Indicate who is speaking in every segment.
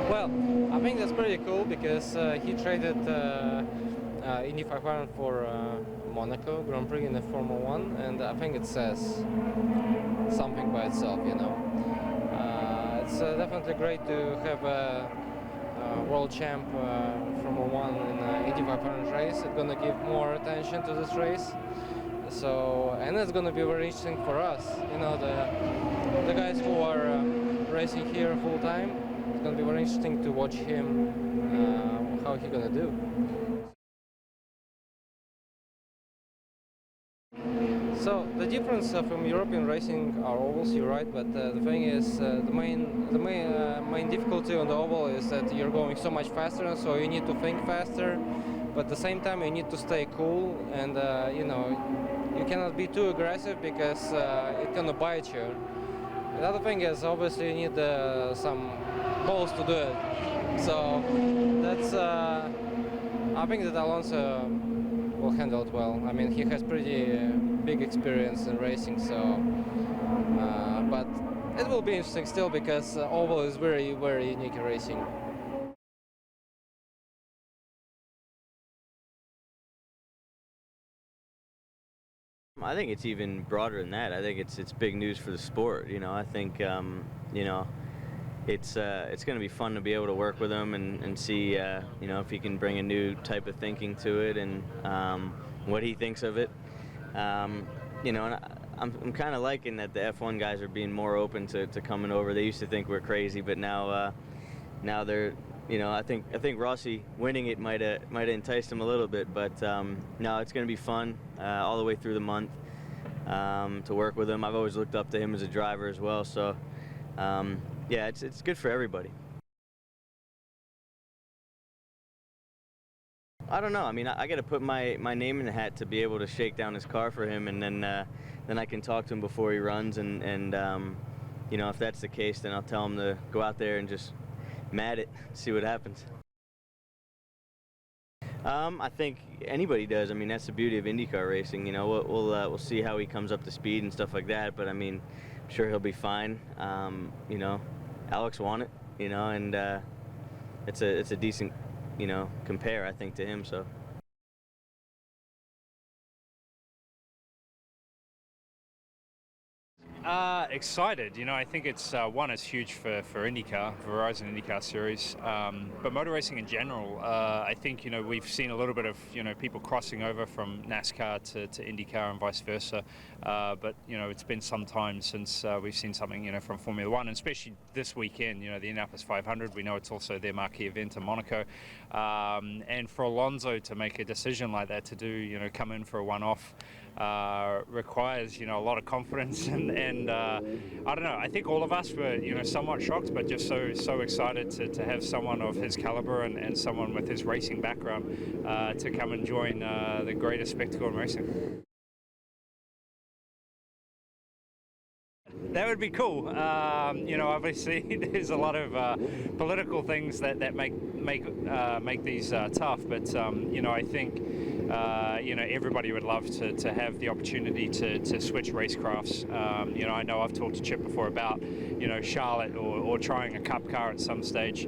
Speaker 1: Well, I think that's pretty cool because he traded Indy 500 for Monaco Grand Prix in the Formula One, and I think it says something by itself, you know. It's definitely great to have a world champ Formula One in Indy 500 race. It's gonna give more attention to this race. So, and it's gonna be very interesting for us, you know, the guys who are racing here full time. It's gonna be very interesting to watch him, how he gonna do. So the difference from European racing are ovals, you're right, but the thing is, the main difficulty on the oval is that you're going so much faster, so you need to think faster, but at the same time you need to stay cool, and you know, you cannot be too aggressive because it's gonna bite you. The other thing is, obviously, you need some balls to do it. So that's, I think that Alonso will handle it well. I mean, he has pretty big experience in racing, so, but it will be interesting still because oval is very, very unique in racing.
Speaker 2: I think it's even broader than that. I think it's big news for the sport. You know, I think you know, it's going to be fun to be able to work with him and see you know, if he can bring a new type of thinking to it and what he thinks of it. You know, and I'm kind of liking that the F1 guys are being more open to coming over. They used to think we're crazy, but now they're, you know, I think Rossi winning it might have enticed him a little bit, but no, it's going to be fun all the way through the month to work with him. I've always looked up to him as a driver as well, so yeah, it's good for everybody. I don't know. I mean, I got to put my name in the hat to be able to shake down his car for him, and then I can talk to him before he runs, and you know, if that's the case, then I'll tell him to go out there and just mad it, see what happens. I think anybody does. I mean, that's the beauty of IndyCar racing. You know, we'll see how he comes up to speed and stuff like that. But I mean, I'm sure he'll be fine. You know, Alex won it. You know, and it's a decent, you know, compare, I think, to him. So.
Speaker 3: Excited. You know, I think it's one, it's huge for IndyCar, Verizon IndyCar Series, but motor racing in general. I think, you know, we've seen a little bit of, you know, people crossing over from NASCAR to IndyCar and vice versa. But you know, it's been some time since we've seen something, you know, from Formula One, and especially this weekend. You know, the Indianapolis 500. We know it's also their marquee event in Monaco, and for Alonso to make a decision like that, to do, you know, come in for a one-off. Requires, you know, a lot of confidence, and I don't know, I think all of us were, you know, somewhat shocked, but just so excited to have someone of his caliber and someone with his racing background to come and join the greatest spectacle in racing. That would be cool. You know, obviously there's a lot of political things that make these tough, but you know, I think you know, everybody would love to have the opportunity to switch racecrafts. You know, I know I've talked to Chip before about, you know, Charlotte or trying a Cup car at some stage.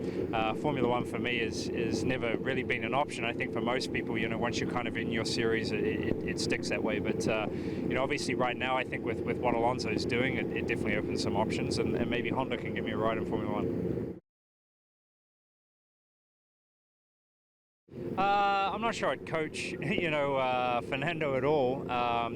Speaker 3: Formula One for me is never really been an option. I think for most people, you know, once you're kind of in your series, it sticks that way. But you know, obviously right now, I think with what Alonso is doing, it definitely opens some options, and maybe Honda can give me a ride in Formula One. I'm not sure I'd coach, you know, Fernando at all.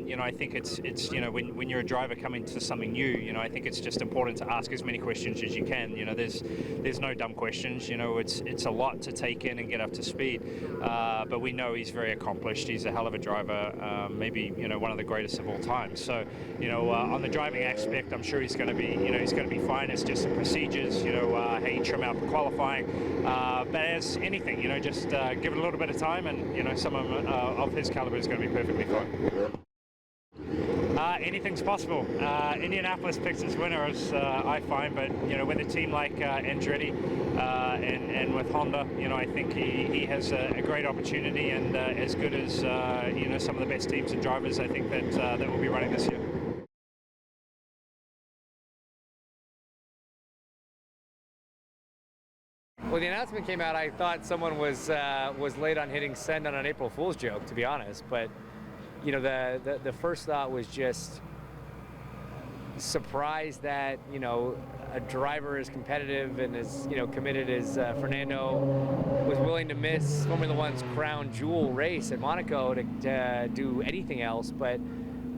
Speaker 3: You know, I think it's you know, when you're a driver coming to something new, you know, I think it's just important to ask as many questions as you can. You know, there's no dumb questions. You know, it's a lot to take in and get up to speed. But we know he's very accomplished. He's a hell of a driver. Maybe, you know, one of the greatest of all time. So, you know, on the driving aspect, I'm sure he's going to be, you know, he's going to be fine. It's just the procedures, you know, how you trim out for qualifying. But as anything, you know, just give it a little bit of time, and you know, someone of his caliber is going to be perfectly fine. Anything's possible. Indianapolis picks its winners, I find, but you know, with a team like Andretti and with Honda, you know, I think he has a great opportunity, and as good as you know, some of the best teams and drivers, I think that will be running this year.
Speaker 4: Well, the announcement came out, I thought someone was late on hitting send on an April Fool's joke, to be honest. But you know, the first thought was just surprised that, you know, a driver as competitive and as, you know, committed as Fernando was willing to miss Formula One's crown jewel race at Monaco to do anything else. But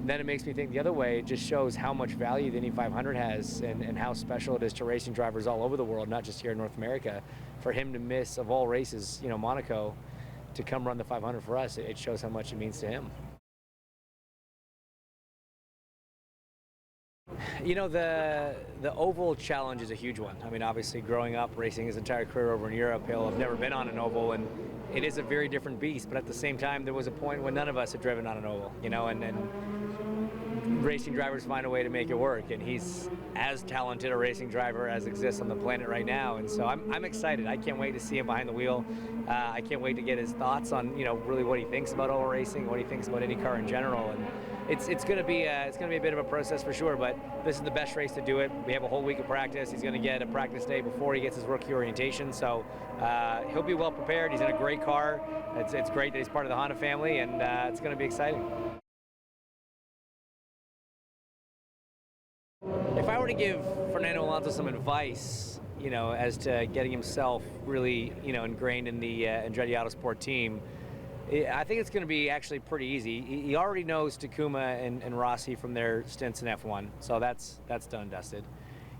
Speaker 4: then it makes me think the other way. It just shows how much value the Indy 500 has and how special it is to racing drivers all over the world, not just here in North America. For him to miss, of all races, you know, Monaco, to come run the 500 for us, it shows how much it means to him. You know, the oval challenge is a huge one. I mean, obviously, growing up, racing his entire career over in Europe, he'll have never been on an oval, and it is a very different beast. But at the same time, there was a point when none of us had driven on an oval, you know, and racing drivers find a way to make it work. And he's as talented a racing driver as exists on the planet right now. And so I'm excited. I can't wait to see him behind the wheel. I can't wait to get his thoughts on, you know, really what he thinks about oval racing, what he thinks about IndyCar in general. And it's going to be a bit of a process for sure, but this is the best race to do it. We have a whole week of practice. He's going to get a practice day before he gets his rookie orientation, so he'll be well prepared. He's in a great car. It's great that he's part of the Honda family, and it's going to be exciting. If I were to give Fernando Alonso some advice, you know, as to getting himself really, you know, ingrained in the Andretti Autosport team, I think it's going to be actually pretty easy. He already knows Takuma and Rossi from their stints in F1, so that's done and dusted.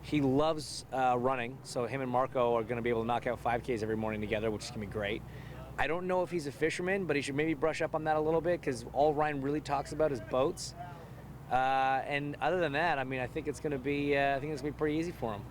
Speaker 4: He loves running, so him and Marco are going to be able to knock out 5Ks every morning together, which is going to be great. I don't know if he's a fisherman, but he should maybe brush up on that a little bit, because all Ryan really talks about is boats. And other than that, I mean, I think it's going to be pretty easy for him.